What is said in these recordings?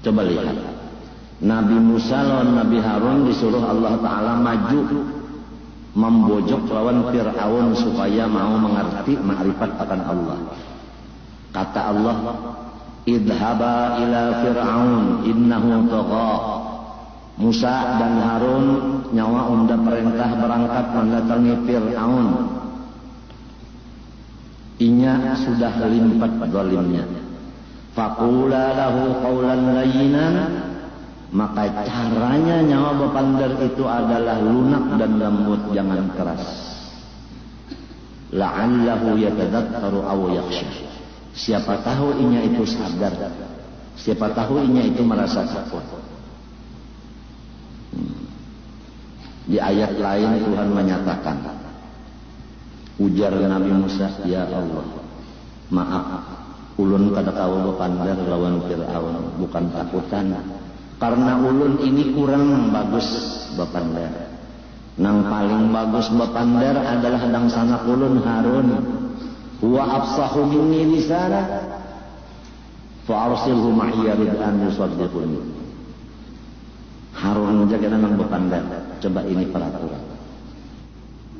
Coba lihat. Nabi Musa lawan Nabi Harun disuruh Allah Ta'ala maju membojok lawan Fir'aun supaya mau mengerti ma'rifat akan Allah. Kata Allah, idhaba ila Fir'aun innahu tagha. Musa dan Harun nyawa unda perintah berangkat mendatangi Fir'aun. Inya sudah limpat zalimnya. Faqula lahu qawlan layyinan, maka caranya nyawa bapandar itu adalah lunak dan lembut, jangan keras. La'allahu yatadakkaru aw yakhsha. Siapa tahu inya itu sadar, siapa tahu inya itu merasa takut. Di ayat lain Tuhan menyatakan, ujar Nabi Musa, ya Allah, maaf, ulun kada kaula pandar lawan Fir'aun, bukan takutan. Karena ulun ini kurang bagus bapandar. Nang paling bagus bapandar adalah dang sanak ulun Harun. Huwa afsahu minni lisana fa arsilhu ma'iya rid'an yusaddiquni. Harun jaga nang bapandar. Coba ini peraturan.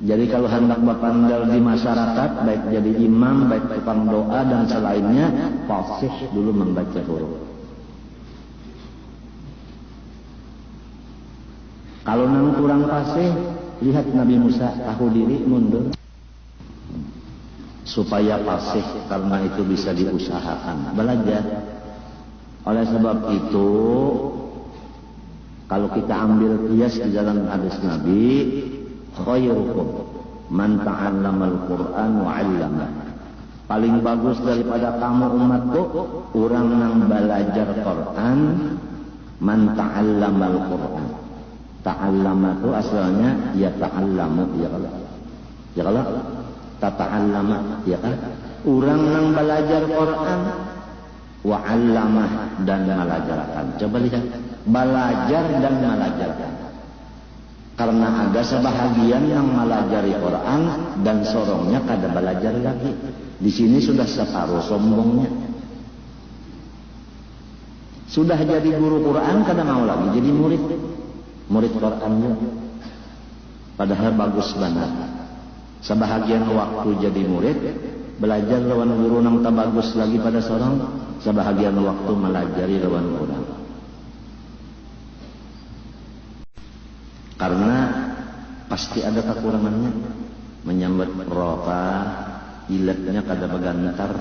Jadi kalau hendak bapandar di masyarakat, baik jadi imam, baik tukang doa dan selainnya, fasih dulu membaca huruf. Kalau nang kurang fasih, lihat Nabi Musa tahu diri mundur. Supaya fasih, karena itu bisa diusahakan. Belajar. Oleh sebab itu, kalau kita ambil kias di dalam hadis Nabi, khairukum man ta'allamal Qur'an wa 'allama. Paling bagus daripada kamu umatku, orang yang belajar Quran, man ta'allamal Qur'an. Ta'allama itu asalnya ya ta'allamu, ya kalau. Ya kalau ta'allama, ya kan? Orang yang belajar Quran wa 'allamah dan mengajarkan. Coba lihat, belajar dan mengajarkan. Karena ada sebahagian yang melajari Quran dan sorongnya kada belajar lagi. Di sini sudah separuh sombongnya. Sudah jadi guru Quran kada mau lagi jadi murid Qurannya. Padahal bagus banget. Sebahagian waktu jadi murid belajar lawan guru nang tak bagus lagi pada sorong. Sebahagian waktu melajari lawan Quran. Karena pasti ada kekurangannya. Menyambat rofa, ilatnya kada begantar.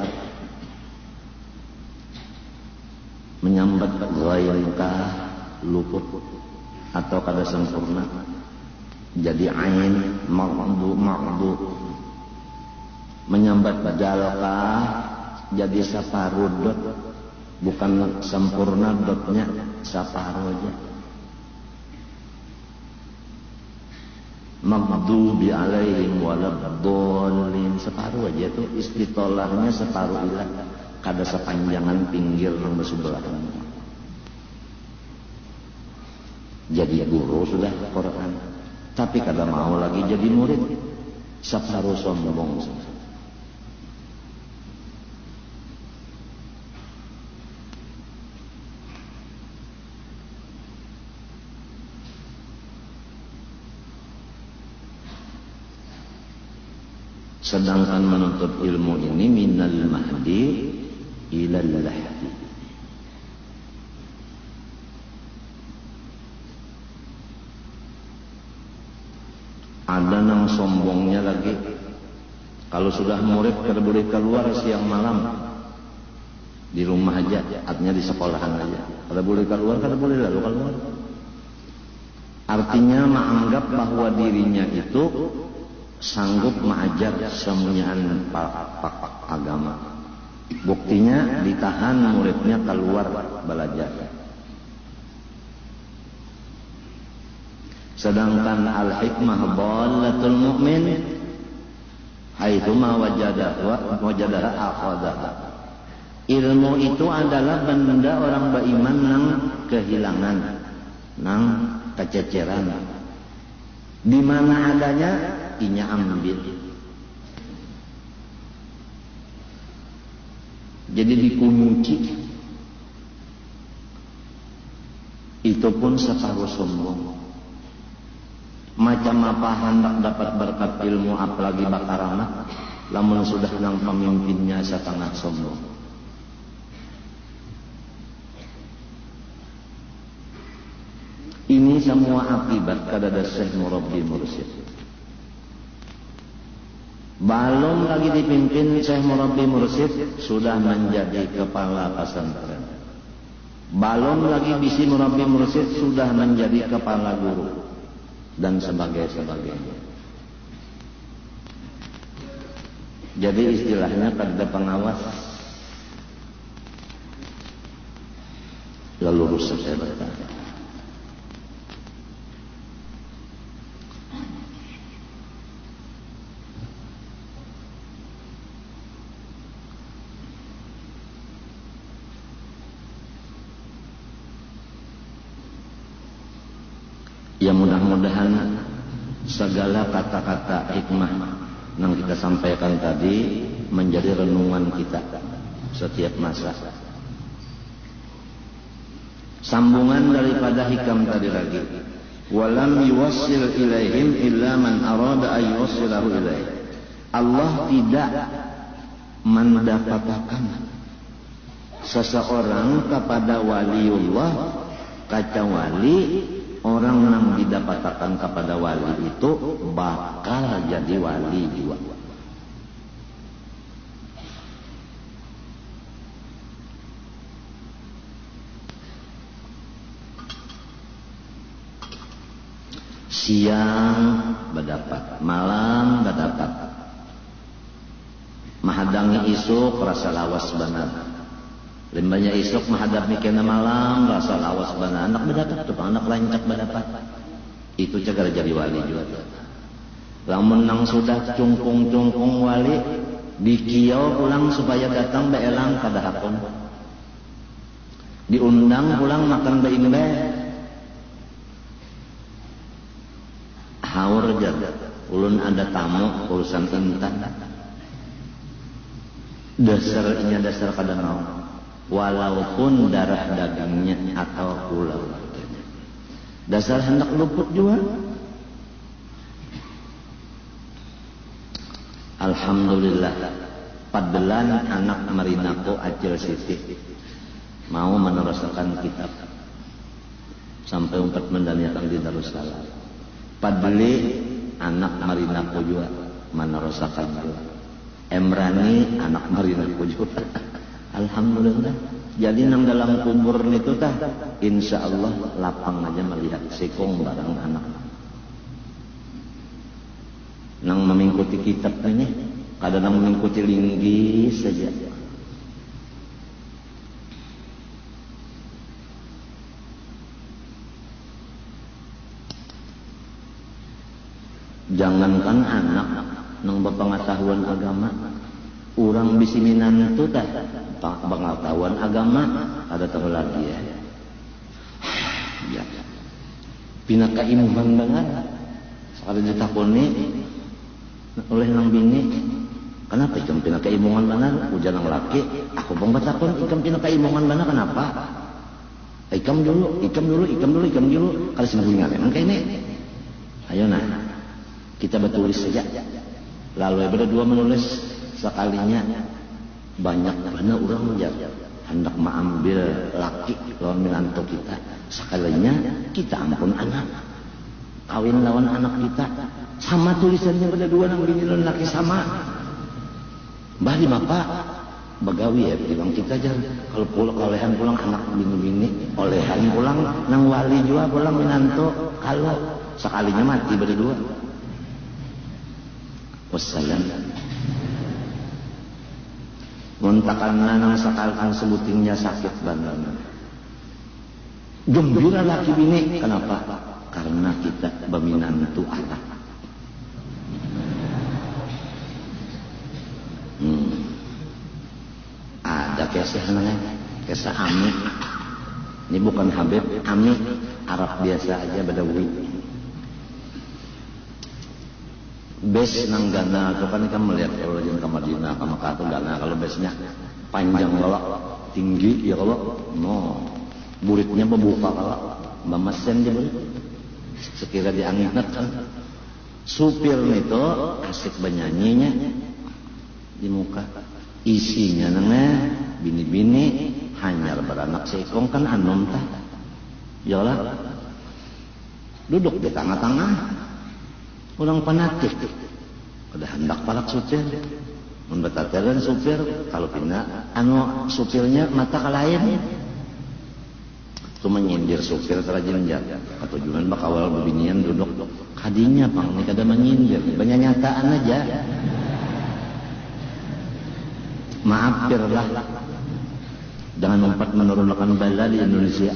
Menyambat ghairka, luput atau kada sempurna. Jadi ain, ma'du. Menyambat dalka, jadi separuh dot. Bukan sempurna dotnya, separuh aja. Maghdubi alaihim waladdallin, separuh aja tuh istitolahnya, separuh ilat, kada sepanjangan pinggir nang bersebelahan. Jadi guru sudah Quran, tapi kada mau lagi jadi murid, separuh sombong. Sedangkan menuntut ilmu ini minal mahdi ilal lahdi. Ada nang sombongnya lagi. Kalau sudah murid kada boleh keluar siang malam. Di rumah aja, artinya di sekolahan aja. Kada boleh keluar, kada boleh lalu keluar. Artinya menganggap bahwa dirinya itu sanggup mengajar semuanya pak agama. Buktinya ditahan muridnya keluar belajar. Sedangkan al-hikmah dhalatul mu'min haitsuma wajadaha akhadha. Ilmu itu adalah benda orang beriman nang kehilangan, nang kececeran. Di mana adanya inya ambil. Jadi dikunci. itu pun separuh sombong. Macam apa hendak dapat berkat ilmu apalagi bakarana, lamun sudah nang pemimpinnya setengah sombong. Ini semua akibat kadada Syekh Murabbi Mursyid. Belum lagi dipimpin Syekh Murabbi Mursyid sudah menjadi kepala pesantren. Belum lagi bisi Murabbi Mursyid sudah menjadi kepala guru dan sebagainya. Jadi istilahnya kada pengawas lalu rusak saya berkata. Ya mudah-mudahan segala kata-kata hikmah yang kita sampaikan tadi menjadi renungan kita setiap masa. Sambungan daripada hikam tadi lagi. Walam yuwassil ilaihim illa man arada ay yuwassilahu ilaih. Allah tidak mendapatkan seseorang kepada waliullah kecuali orang yang didapatkan kepada wali itu bakal jadi wali juga. Siang berdapat, malam berdapat. Mahadangi isuk rasa lawas benar. Limbahnya isuk menghadapi kena malam rasa lawas bana anak berdapat tuh anak lancak berdapat itu cagar jadi wali juga. Lamun nang sudah cungkung wali dikiau pulang supaya datang beelang kada hakon, diundang pulang makan beimbe haur jar ulun ada tamu urusan intan dasar kada mau walaupun darah dagingnya atau pulau. Dasar hendak luput juga. Alhamdulillah. Padelan anak Marinako Acil Siti mau meneruskan kitab sampai umpat mendaniakan di Darussalam. Padeli anak Marinako juga meneruskan juga. Emrani anak Marinako juga. Alhamdulillah. Jadi nang dalam kubur itu tah insya Allah lapang aja melihat sekong barang anak. Nang mengikuti kitab ini kadang nang mengikuti linggis saja. Jangankan anak nang berpengetahuan agama, orang bisi minantu tah pengetahuan agama ada tahu lagi ya. Ya. Pina kaimuhan banget. Sekali ditakoni oleh nang bini, kenapa ikam pina kaimungan banget? Ujar nang laki, aku bang batakon ikam pina kaimungan banget kenapa? Ikam dulu. Kalau sembunyian emang kayak ini. Ayo nah, kita bertulis saja. Lalu berdua menulis sekalinya. Banyak mana orang hendak mengambil laki lawan minantu kita. Sekalinya kita ampun anak. Kawin lawan anak kita. Sama tulisannya berdua nang bini lawan laki sama. Mbah di mapa bagawi ya bilang kita aja kalau pulang olehan pulang anak bini-bini olehan pulang nang wali juga pulang minantu kalau sekalinya mati berdua. Wassalam. Muntakan nang sakalkan sebutingnya sakit banget. Gembira laki bini. Kenapa? Karena kita beminantu anak. Ada kisah namanya, kisah Ami. Ini bukan Habib, Ami Arab biasa aja Badawi. Bes nang Gana itu kan melihat kalau di Madinah ke Mekah itu Gana kalau besnya panjang kalau tinggi ya kalau no buritnya membuka kalau bamasen dia sekira dianginat kan. Supir itu asik bernyanyinya di muka. Isinya nengah bini-bini hanyar beranak seikong kan anom tah. Yalah. Duduk di tengah-tengah. Orang fanatik. Udah hendak palak supir. Membetateran supir kalau pina anu supirnya mata kalain. Itu menyindir supir terajin jat. Katujuan bak awal bebinian duduk kadinya pang ini kada menyindir. Banyak nyataan aja. Maafirlah. Jangan mempat menurunkan bala di Indonesia.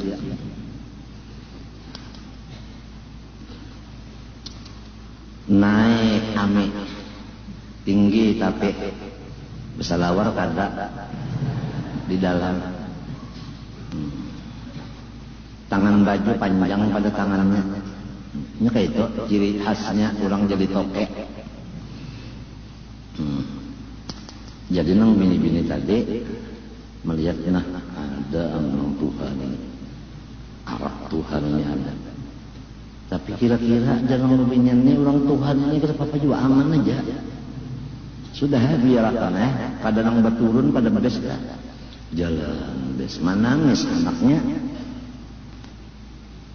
Naik ame tinggi tapi besalawar kada di dalam. Tangan baju panjang pada tangannya. Ini kayak itu ciri khasnya orang jadi toke. Jadi nang bini-bini tadi melihat nah ada amang Tuhan ini, arah Tuhan ini ada. Tapi kira-kira jangan membinyan ini orang Tuhan ini kenapa juga aman aja. Sudah biarkan pada nang berturun pada bedes dah. Jalan bes manangis anaknya.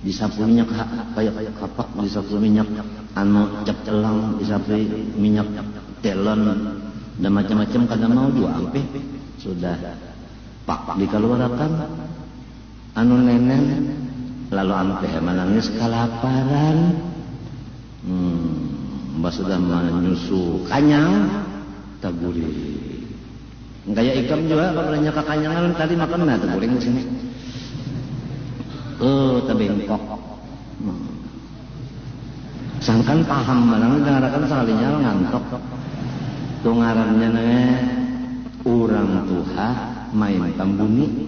Disapu minyak kayak kapak, disapu minyak anu cap celang, disapu minyak telon dan macam-macam kada mau juga ampe sudah pak dikeluarkan anu nenen lalu ampe menangis kelaparan. Mbak sudah menyusu kanyang taburi kayak ikam juga kalau nanya kekanyangan tadi makan nah taburi di sini tabengkok sangkan paham barang dengarkan sekalinya ngantok tuh ngarannya urang tuha main tambuni.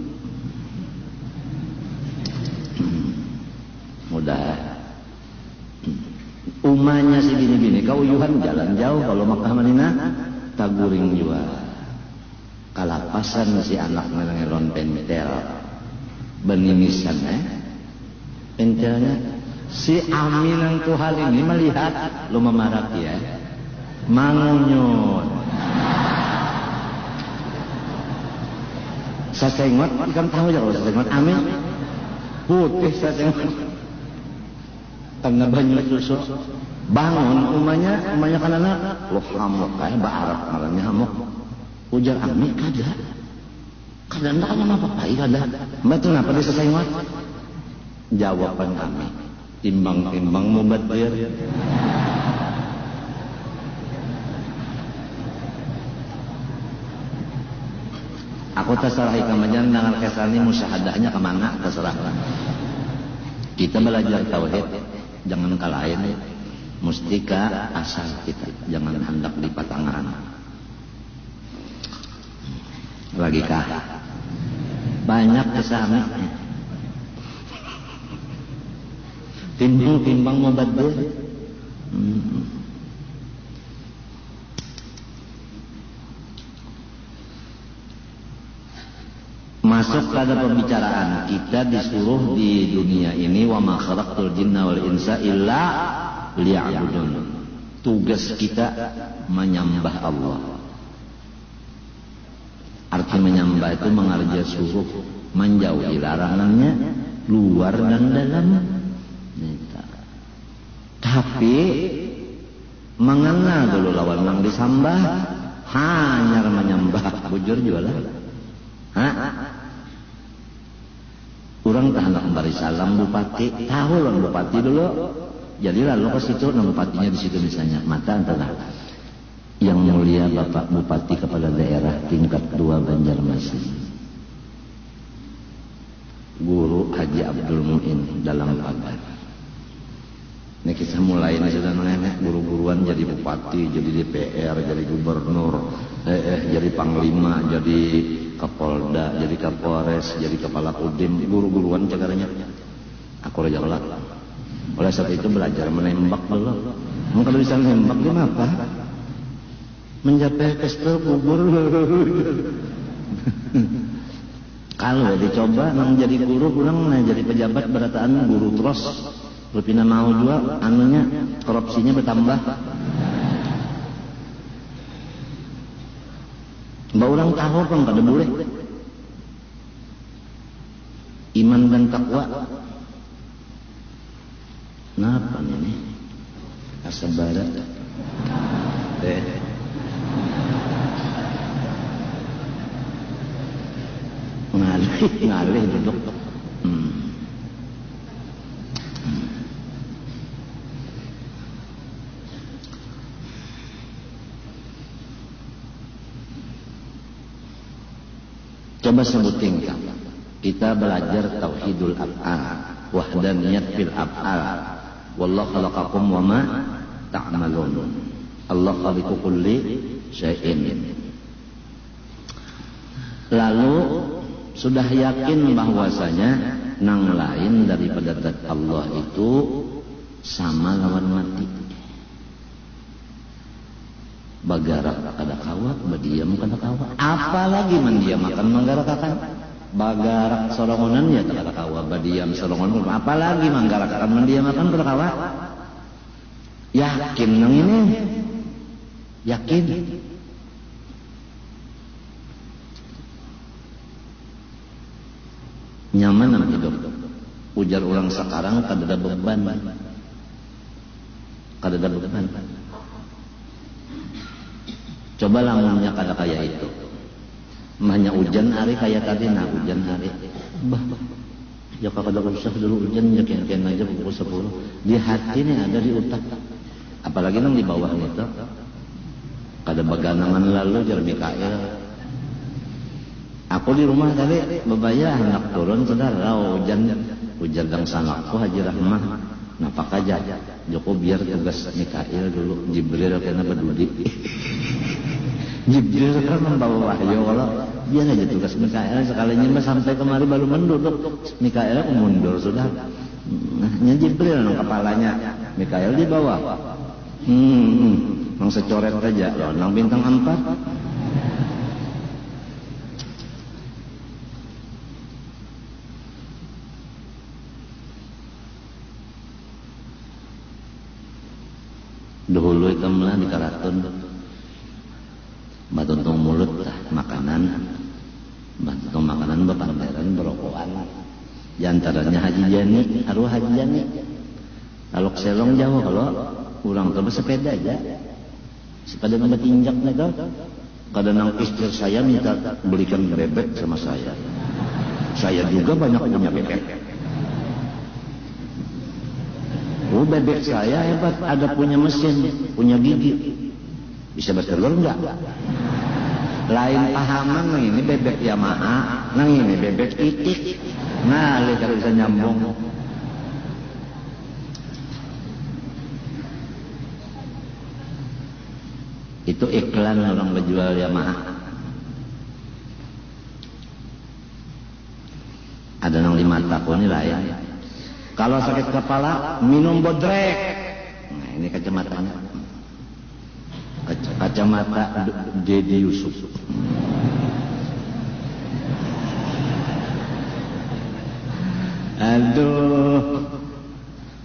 Mudah umanya si bini-bini kauyuhan jalan jauh kalau Makkah Madinah taguring juga kalapasan si anak ngelon pentel benimisan pentelnya si Amin yang Tuhan ini melihat lo memarah ya mangunyut sasengot kan tahu ya kalau sasengot Amin putih sasengot tengah banyu susu bangun umanya kanana lo hamok kayak Arab ngarannya hamok ujar Amin kada ndak apa-apa kada mbak itu kenapa dia sasengot jawaban Amin timbang-timbang mubadir. Aku terserah ikamajan dengan kesani musyahadahnya kemana terserah. Kita belajar tauhid jangan kalahin mustika asal kita jangan hendak di patangan. Lagi kah banyak kesana timbang mubadir. Masuk pada pembicaraan kita disuruh di dunia ini wa ma khalaqtul jinna wal insa illa liya'budun. Tugas kita menyembah Allah. Arti menyembah itu mengerja suruh, menjauhi larangannya, luar dan dalam. Tapi mengenal dulu lawan yang disembah, hanya menyembah bujur jualan. Kurang tak hendak memberi salam bupati, tahu lah bupati dulu. Jadi lalu ke situ, bupatinya di situ misalnya. Mata antara yang mulia Bapak Bupati Kepala Daerah tingkat 2 Banjarmasin, Guru Haji Abdul Muin dalam pagar. Ini kisah mulai ini sudah nenek guru-guruan jadi bupati, jadi DPR, jadi gubernur, jadi panglima, jadi Kapolda, jadi Kapolres, jadi kepala Kodim, guru-guruan cagaranya. Aku raja kelak. Oleh sebab itu belajar menembak dulu. Kalau bisa menembak dia apa? Mencapai pesta kubur. Kalau dicoba nang jadi guru kurang nah jadi pejabat berataan guru terus rupina mau juga anunya korupsinya bertambah. Mbak orang tahu kan kada boleh. Iman dan takwa. Kenapa ini? Asa barat. Ngalih duduk. Coba sebutin kita belajar tauhidul af'al, wahdaniyat fil af'al. Wallahu khalaqakum wa ma ta'malun. Allah khaliqu kulli syai'in. Lalu sudah yakin bahwasanya nang lain daripada zat Allah itu sama lawan mati. Bagarak kada kawat, badiam kada kawat. Apalagi mendiamakan manggarakakan. Bagarak sorongonan ya kada kawat, badiam sorongonan. Apalagi manggarakakan mendiamakan kada kawat. Yakin nang ini. Yakin. Nyaman nang hidup. Ujar orang sekarang kada ada beban. Kada ada beban. Coba lamunnya kada kaya itu. Mahnya hujan hari kaya tadi nah hujan hari. Bah. Ya kada usah dulu hujan ya kian aja pukul 10. Di hati nih ada di utak. Apalagi nang di bawah itu. Kada baganangan lalu jar Mikael. Aku di rumah tadi bebaya anak turun saudara hujan dang sanakku Haji Rahmah. Napak aja. Joko biar tugas Mikael dulu Jibril kena berdudi. Jibril kan membawa wahyu kalau dia aja tugas Mikael sekalinya sampai kemari baru menduduk Mikael mundur sudah. Nah, Jibril nang kepalanya Mikael di bawah. Nang secoret aja loh, nang bintang 4. Dahulu itu malah di karaton batuntung mulut lah makanan batuntung makanan bepanderan berokokan di antaranya Haji Jani arwah Haji Jani kalau selong jauh kalau pulang terus sepeda aja sepeda nambah tinjak nih kadang nang istri saya minta belikan bebek sama saya juga banyak punya bebek. Oh bebek saya hebat, ada punya mesin, punya gigi. Bisa bertelur enggak? Lain pahaman nang ini bebek Yamaha, nang ini bebek itik. Nah, lihat kalau bisa nyambung. Itu iklan orang berjual Yamaha. Ada nang di mataku ini lain. Kalau sakit kepala, minum bodrek. Nah, ini kacamatanya. Kacamata Dedi Yusuf. Aduh.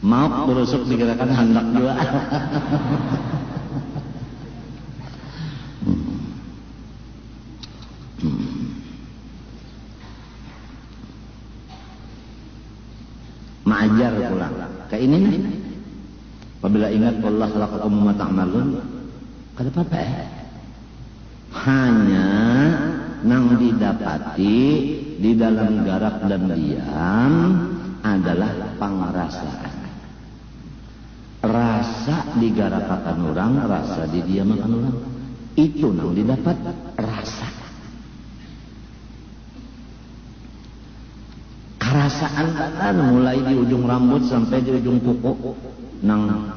Maaf berusuk dikirakan hendak juga. Mengajar pulang. Kayak ini nih. Apabila ingat Allah khalaqakum wa ma ta'malun, kada apa-apa hanya nang didapati di dalam garak dan diam adalah pangrasaan. Rasa digarakakan orang, rasa didiamakan orang. Itu nang didapat rasa. Kerasaan kan mulai di ujung rambut sampai di ujung kuku nang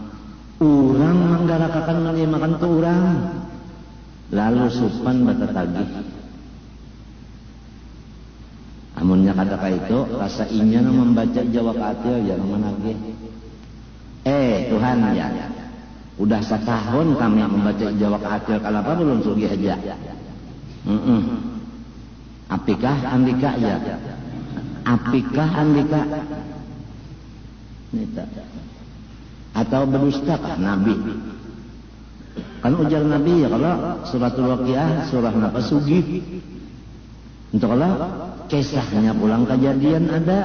urang manggarakakan ngalimakan tu urang lalu supan bata tagih amunnya kata itu rasa inya nang membaca Jawa Katil ya nang managih Tuhan ya udah setahun kami membaca Jawa Katil kalapa belum sugih aja Apikah Andika ya? Apikah Andika? Nita. Atau berdustakah Nabi? Kan ujar Nabi ya kalau suratul Waqiah surah napa sugih. Untuk kalau kisahnya pulang kejadian ada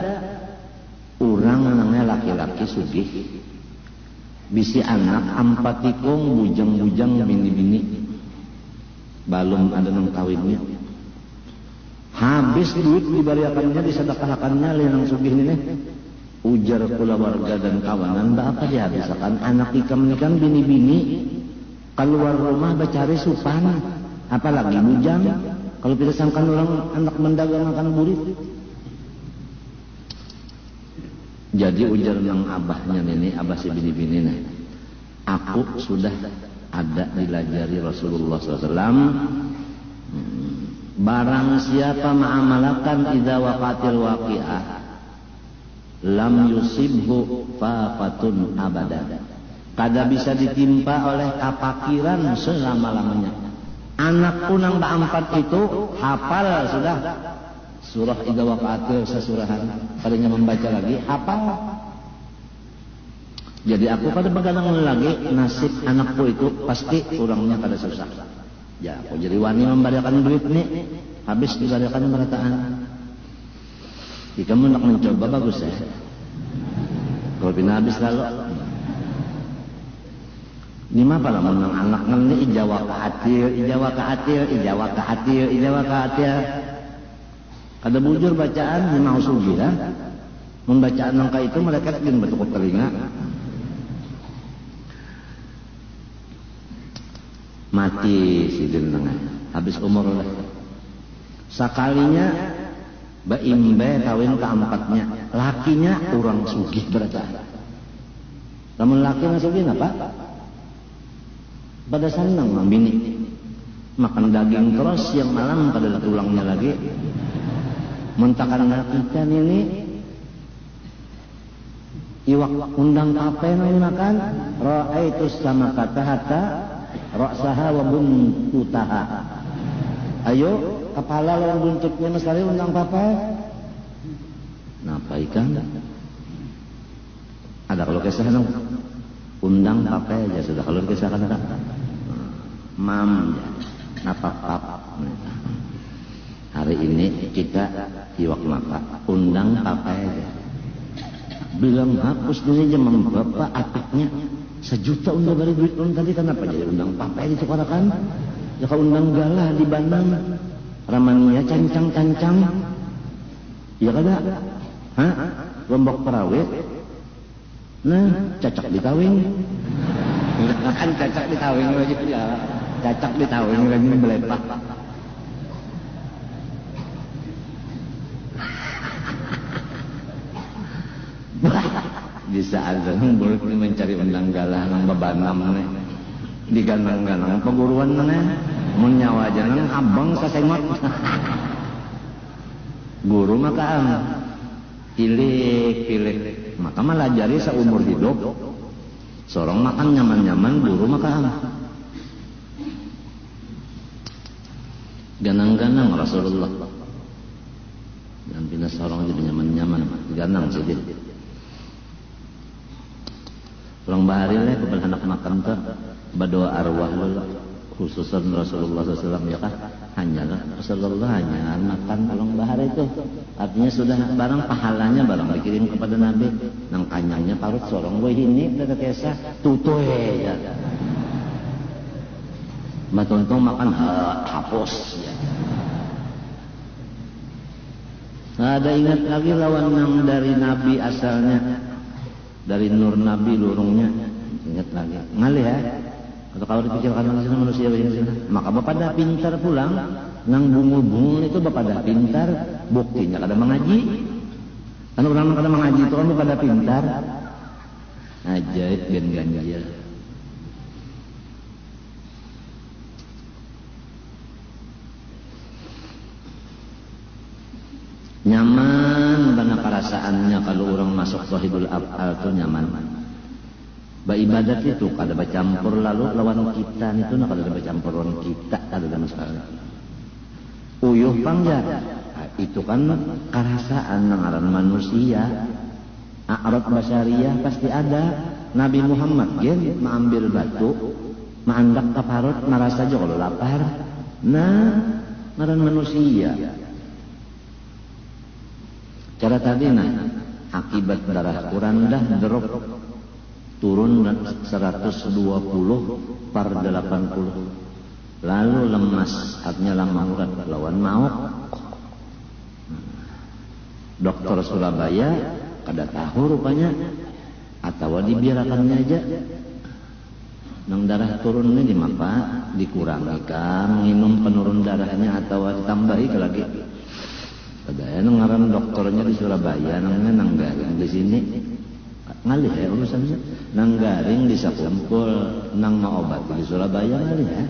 orang namanya laki-laki sugih. Bisi anak ampatikung bujang-bujang bini-bini. Balum ada nang kawinnya. Habis duit dibariakannya disedekahkannya lenang sugih ini. Ujar kula warga dan kawanan apa dihabiskan anak ikam ini kan bini-bini keluar rumah becari supan apalagi bujang kalau tidak sangkan orang anak mendagang makan burit. Jadi ujar nang abahnya ini abah si bini-bini nih, aku sudah ada dilajari Rasulullah SAW. Barang siapa ma'amalakan idza waqatil waqi'ah lam yusibhu fafatun abada. Kada bisa ditimpa oleh kapakiran selama-lamanya. Anak punang keempat itu hafal sudah surah idza waqatil sesurahan. Kalinya membaca lagi hafal. Jadi aku kada begadang lagi nasib anakku itu pasti kurangnya kada susah. Ya aku jadi wani memberikan duit nih habis diberikan perataan. Jika kamu nak mencoba bagus ya. Kalau pina habis lalu. Ini mah pala menang anak ngelni ijawa kaatil, ijawa kaatil, ijawa kaatil, ijawa kaatil. Kada bujur bacaan ni mau sugi ya. Membacaan nangka itu mereka ingin bertukuk telinga. Mati si jenengan habis umur lah. Sakalinya baimbe kawin keempatnya lakinya orang sugih berarti. Namun lakinya sugih apa? Pada senang bini makan daging terus yang malam pada tulangnya lagi. Mentakan lakikan ini iwak undang kape ini makan ra'aitu sama kata hatta ra'saha wa buntutaha. Ayo kepala lawan buntutnya mesari undang papa. Napa ikan? Ada kalau kisah dong. Undang papa aja sudah kalau kisah kan ada. Mam napa pap. Hari ini kita iwak maka undang papa aja. Bilang hapus dulu aja bapak atiknya. 1 juta undang dari duit tadi kenapa jadi undang papai ditukarakan? Ya kalau undang galah di Bandung, ramania cancang-cancang, ya kada? Hah? Lombok perawit, nah cacak ditawing, kan cacak ditawing aja ya, cacak ditawing lagi belepak. Di saat itu boleh mencari undang galah nang babanam nih diganang-ganang peguruan mana mun nyawa aja nang abang sasengot guru maka pilih maka malah jari seumur hidup sorong makan nyaman-nyaman guru maka ganang-ganang Rasulullah dan pindah sorong jadi nyaman-nyaman ganang sih. Orang bahari lah kepada anak makan tuh berdoa arwah lah khususan Rasulullah SAW ya kan hanyalah Rasulullah hanya makan orang bahari itu artinya sudah barang pahalanya barang dikirim kepada Nabi nang kanyangnya parut sorong boy ini udah kesah tutoy ya matontong makan hapus ya. Ada ingat lagi lawan nang dari Nabi asalnya dari nur Nabi lurungnya ingat lagi ngalih ya atau kalau dipikirkan manusia begini maka bapak dah pintar pulang nang bungul-bungul itu bapak dah pintar buktinya kada mengaji kan orang kada mengaji itu kan bapak dah pintar ajaib ganjil nyaman bana perasaannya kalau orang masuk sahibul af'al itu nyaman. Beribadat itu kada bercampur lalu lawan kita itu nak kada bercampur lawan kita kada ada masalah. Uyuh pangja itu kan karasaan ngaran manusia. A'rad basyariyah pasti ada. Nabi Muhammad gen mengambil batu, maandak kaparot, marah saja kalau lapar. Nah, ngaran manusia. Cara tadi nah, akibat darah kurang dah drop turun 120 per 80. Lalu lemas, artinya lama urat lawan maut. Dokter Surabaya kada tahu rupanya, atau dibiarkannya aja. Nang darah turunnya di mapa dikurangi kan, minum penurun darahnya atau ditambahi ke lagi. Ada yang ngaran dokternya di Surabaya, namanya Nanggaring di sini. Ngalih ya urusannya. Nanggaring di Sakumpul, nang mau obat di Surabaya ngalih ya.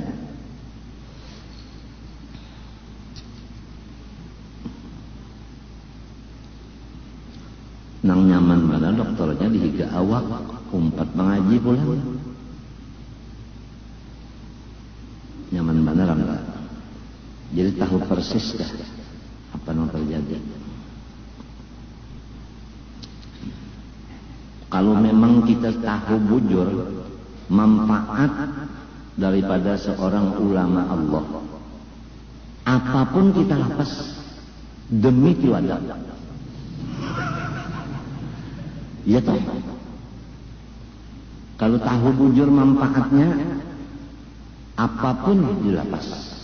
Nang nyaman mana dokternya dihiga awak, umpat mengaji pulang. Nyaman mana rangga. Jadi tahu persis dah apa yang terjadi. Kalau memang kita tahu bujur manfaat daripada seorang ulama Allah, apapun kita lapas demi tiwada. Ya toh. Kalau tahu bujur manfaatnya, apapun dilapas.